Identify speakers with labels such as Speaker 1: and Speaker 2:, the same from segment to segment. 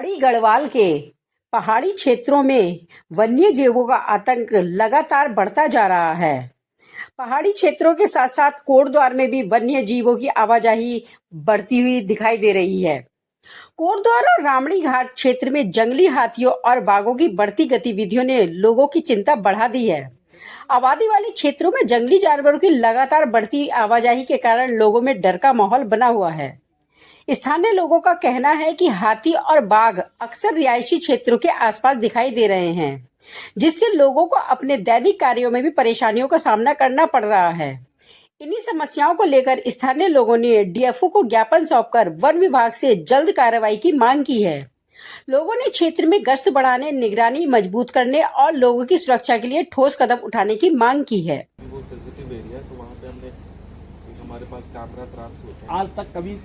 Speaker 1: पहाड़ी गढ़वाल के पहाड़ी क्षेत्रों में वन्य जीवों का आतंक लगातार बढ़ता जा रहा है। पहाड़ी क्षेत्रों के साथ साथ कोटद्वार में भी वन्य जीवों की आवाजाही बढ़ती हुई दिखाई दे रही है। कोटद्वार और रामड़ी घाट क्षेत्र में जंगली हाथियों और बाघों की बढ़ती गतिविधियों ने लोगों की चिंता बढ़ा दी है। आबादी वाले क्षेत्रों में जंगली जानवरों की लगातार बढ़ती आवाजाही के कारण लोगों में डर का माहौल बना हुआ है। स्थानीय लोगों का कहना है कि हाथी और बाघ अक्सर रिहायशी क्षेत्रों के आसपास दिखाई दे रहे हैं, जिससे लोगों को अपने दैनिक कार्यों में भी परेशानियों का सामना करना पड़ रहा है। इन्हीं समस्याओं को लेकर स्थानीय लोगों ने डीएफओ को ज्ञापन सौंपकर वन विभाग से जल्द कार्रवाई की मांग की है। लोगों ने क्षेत्र में गश्त बढ़ाने, निगरानी मजबूत करने और लोगों की सुरक्षा के लिए ठोस कदम उठाने की मांग की है।
Speaker 2: वो सेंसिटिव एरिया तो वहाँ पे हमने हमारे पास कैमरा प्राप्त होते हैं।
Speaker 3: आज तक कभी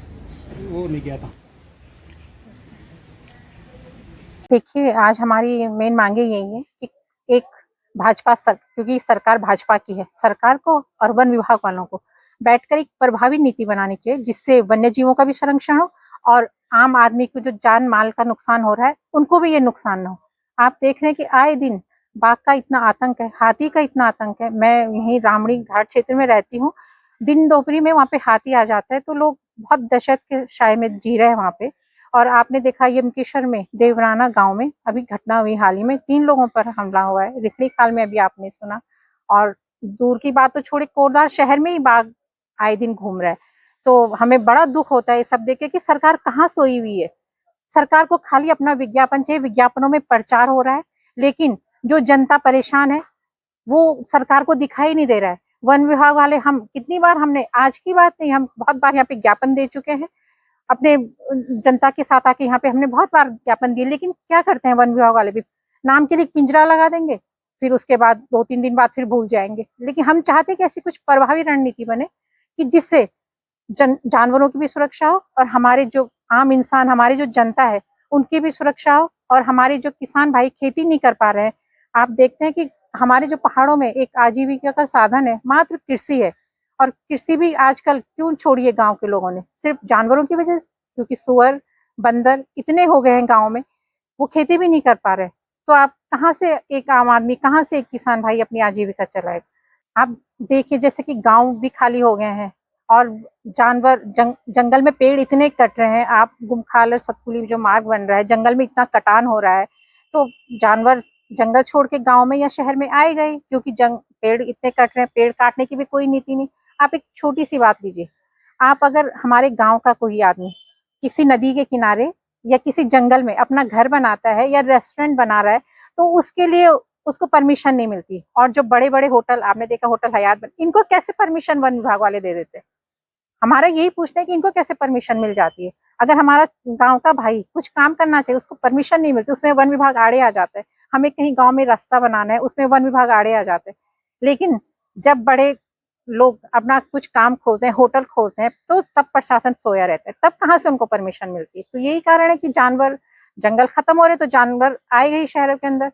Speaker 3: वो नहीं किया था।
Speaker 4: देखिए, आज हमारी मेन मांगे यही है कि एक क्योंकि सरकार भाजपा की है, सरकार को और वन विभाग वालों को बैठकर एक प्रभावी नीति बनानी चाहिए, जिससे वन्य जीवों का भी संरक्षण हो और आम आदमी को जो जान माल का नुकसान हो रहा है उनको भी ये नुकसान ना हो। आप देख रहे हैं कि आए दिन बाघ का इतना आतंक है, हाथी का इतना आतंक है। मैं यहीं रामड़ी घाट क्षेत्र में रहती हूँ। दिन दोपहरी में वहाँ पे हाथी आ जाता है तो लोग बहुत दहशत के साए में जी रहे हैं वहाँ पे। और आपने देखा यमकेश्वर में देवराना गांव में अभी घटना हुई, हाल ही में 3 लोगों पर हमला हुआ है। रिखड़ी खाल में अभी आपने सुना। और दूर की बात तो छोड़े, कोटद्वार शहर में ही बाघ आए दिन घूम रहा है। तो हमें बड़ा दुख होता है ये सब देख के कि सरकार कहाँ सोई हुई है। सरकार को खाली अपना विज्ञापन चाहिए, विज्ञापनों में प्रचार हो रहा है, लेकिन जो जनता परेशान है वो सरकार को दिखाई नहीं दे रहा है। वन विभाग वाले, हम कितनी बार, हमने आज की बात नहीं, हम बहुत बार यहाँ पे ज्ञापन दे चुके हैं अपने जनता के साथ आके। यहाँ पे हमने बहुत बार ज्ञापन दिए, लेकिन क्या करते हैं वन विभाग वाले भी, नाम के लिए पिंजरा लगा देंगे, फिर उसके बाद 2-3 दिन बाद फिर भूल जाएंगे। लेकिन हम चाहते हैं कि ऐसी कुछ प्रभावी रणनीति बने कि जिससे जानवरों की भी सुरक्षा हो और हमारे जो आम इंसान, हमारी जो जनता है उनकी भी सुरक्षा हो, और हमारे जो किसान भाई खेती नहीं कर पा रहे हैं। आप देखते हैं कि हमारे जो पहाड़ों में एक आजीविका का साधन है मात्र कृषि है, और कृषि भी आजकल क्यों छोड़ी है गांव के लोगों ने, सिर्फ जानवरों की वजह से, क्योंकि सुअर बंदर इतने हो गए हैं गांव में, वो खेती भी नहीं कर पा रहे। तो आप कहाँ से एक आम आदमी, कहाँ से एक किसान भाई अपनी आजीविका चलाएगा। आप देखिए जैसे कि गांव भी खाली हो गए हैं और जानवर जंगल में पेड़ इतने कट रहे हैं। आप गुमखाल और सतपुली जो मार्ग बन रहा है, जंगल में इतना कटान हो रहा है, तो जानवर जंगल छोड़ के गांव में या शहर में आए गए, क्योंकि पेड़ इतने कट रहे हैं। पेड़ काटने की भी कोई नीति नहीं। आप एक छोटी सी बात लीजिए, आप अगर हमारे गांव का कोई आदमी किसी नदी के किनारे या किसी जंगल में अपना घर बनाता है या रेस्टोरेंट बना रहा है, तो उसके लिए उसको परमिशन नहीं मिलती। और जो बड़े बड़े होटल, आपने देखा होटल हयात, इनको कैसे परमिशन वन विभाग वाले दे देते हैं। हमारा यही पूछना है कि इनको कैसे परमिशन मिल जाती है। अगर हमारा गांव का भाई कुछ काम करना चाहिए, उसको परमिशन नहीं मिलती, उसमें वन विभाग आड़े आ जाता है। हमें कहीं गांव में रास्ता बनाना है, उसमें वन विभाग आड़े आ जाते हैं। लेकिन जब बड़े लोग अपना कुछ काम खोलते हैं, होटल खोलते हैं, तो तब प्रशासन सोया रहता है, तब कहाँ से उनको परमिशन मिलती है। तो यही कारण है कि जंगल खत्म हो रहे तो जानवर आए गए शहरों के अंदर।